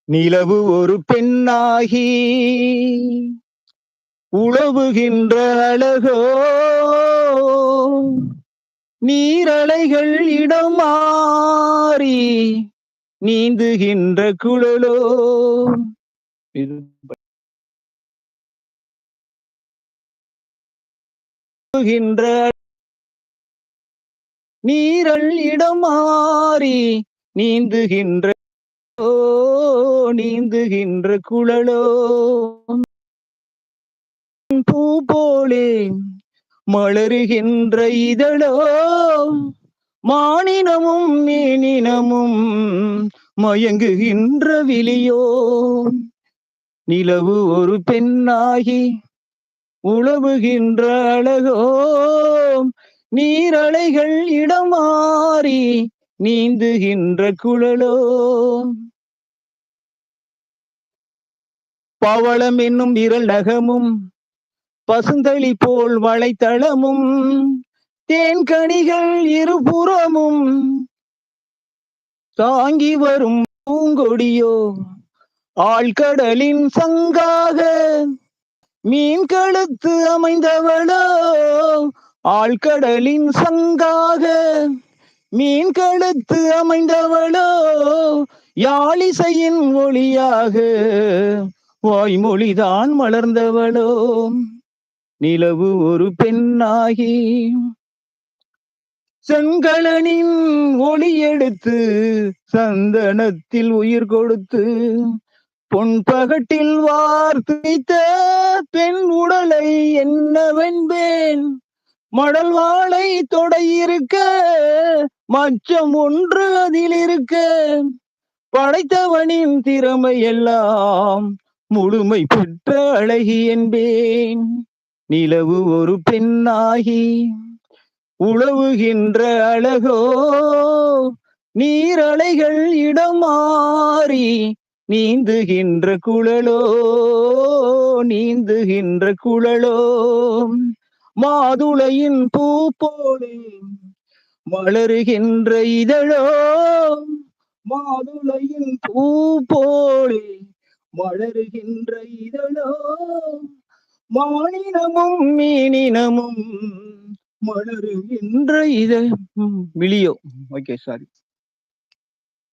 நிலவு ஒரு பெண்ணாகி உழவுகின்ற அழகோ, நீரலைகள் இடம் மாறி நீந்துகின்ற குழலோ. நீரல் இடம் மாறி நீந்துகின்ற நீந்துகின்ற குழலோ. பூ போலே மலருகின்ற இதழோ, மானினமும் மேனினமும் மயங்குகின்ற விழியோ. நிலவு ஒரு பெண்ணாகி உழவுகின்ற அழகோ, நீரலைகள் இடம் மாறி நீந்துகின்ற குழலோ. பவளம் என்னும் விரல் நகமும் பசுந்தளி போல் வளைத்தளமும் தேன்கனிகள் இருபுறமும் தாங்கி வரும் பூங்கொடியோ. ஆழ்கடலின் சங்காக மீன் கழுத்து அமைந்தவளோ, ஆழ்கடலின் சங்காக மீன் கழுத்து அமைந்தவளோ, யாழிசையின் ஒளியாக வாய்மொழிதான் மலர்ந்தவளோ. நிலவு ஒரு பெண்ணாகி செங்கலனின் ஒளி எடுத்து சந்தனத்தில் உயிர் கொடுத்து பொன்பகட்டில் வார்த்தைத்த பெண் உடலை என்னவென்பேன். மடல் வாழை தொடையிருக்க மச்சம் ஒன்று அதில் இருக்க, படைத்தவனின் திறமை எல்லாம் முழுமை பெற்ற அழகி என்பேன். நிலவு ஒரு பெண்ணாகி உழவுகின்ற அழகோ, நீரலைகள் இடம் மாறி நீந்துகின்ற குழலோ. நீந்துகின்ற குழலோ. மாதுளையின் பூ போலே மலருகின்ற இதழோ, மாதுளையின் பூ போலே மலருகின்ற இதழோ, மானினமும் மீனினமும் மலருகின்ற இதழ் விழியோ. Okay, sorry.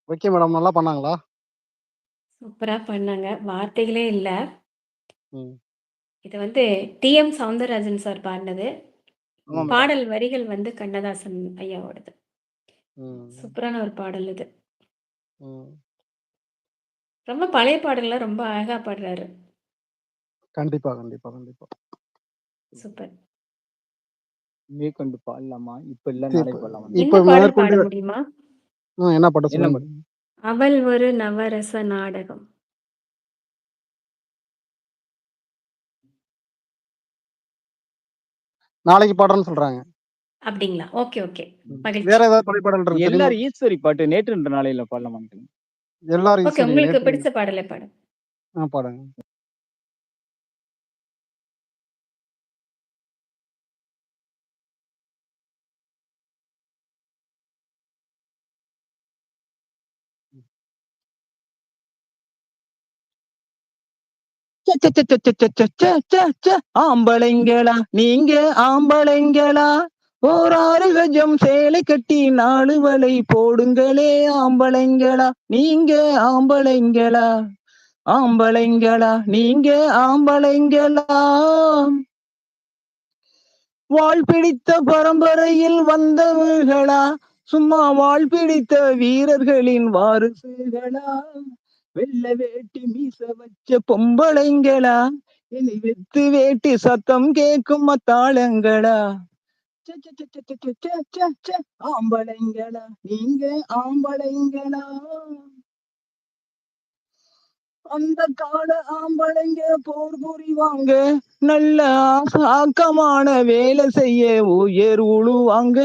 ஓகே மேடம், நல்லா பண்ணாங்களா? சூப்பரா பண்ணாங்க. வார்த்தைகளே இல்ல. ம். இது வந்து டி.எம். சௌந்தரராஜன் சார் பாடினது. ஆமா மேடம். பாடல் வரிகள் வந்து கண்ணதாசன் ஐயாவோடது. ம். சூப்பரான ஒரு பாடல் இது. ம். ரொம்ப பழைய பாடல்லாம் ரொம்ப அழகா பாடுறாரு. கண்டிப்பா, கண்டிப்பா, கண்டிப்பா. சூப்பர். மேற்கொண்டு பாடலாமா? இப்ப இல்ல, இப்ப நாளைக்கு பாடலாமா? இந்த இப்ப பாடல் பாட மேற்கொண்டு முடியுமா? என்ன பாட்ட என்ன சொல்லுங்க? மேடம்? அவள் ஒரு நவரச நாடகம். நாளைக்கு பாடுறேன்னு சொல்றாங்க. அப்படிங்களா? Okay, okay. மகிழ்ச்சி. வேற ஏதாவது பழைய பாடல் இருக்கு தெரியுமா? எல்லாரும் ஈஸ்வரி பாட்டு நேற்றுன்ற நாளையில பாடலாமான்னு. எல்லாரும் ஓகே, சரி, உங்களுக்கு நேற்று பிடிச்ச பாடலை பாடுங்க. பாடுங்க. ஆம்பளைங்களா நீங்க, ஆம்பளைங்களா ஓர் 6 கஜம் சேலை கட்டி 4 வலை போடுங்களே. ஆம்பளைங்களா நீங்க, ஆம்பளைங்களா ஆம்பளைங்களா நீங்க, ஆம்பளைங்களா. வாழ் பிடித்த பரம்பரையில் வந்தவர்களா, சும்மா வாழ் பிடித்த வீரர்களின் வாரிசுகளா, வெள்ள வேட்டி மீச வச்ச பொம்பளைங்களா, இனி வெத்து வேட்டி சத்தம் கேட்கும் மத்தாளங்களா. ஆம்பளைங்களா நீங்க, ஆம்பளைங்களா. அந்த கால ஆம்பளைங்க போர் புரிவாங்க, நல்ல ஆக்கமான வேலை செய்ய உயர் உழுவாங்க.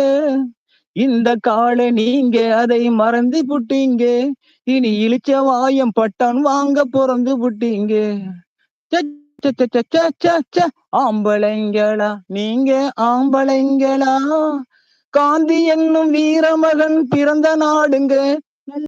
இந்த கால நீங்க அதை மறந்து புட்டீங்க, இனி இழிச்ச வாயம் பட்டான் வாங்க பிறந்து புட்டீங்க. ஆம்பளைங்களா நீங்க, ஆம்பளைங்களா. காந்தி என்னும் வீரமகன் பிறந்த நாடுங்க,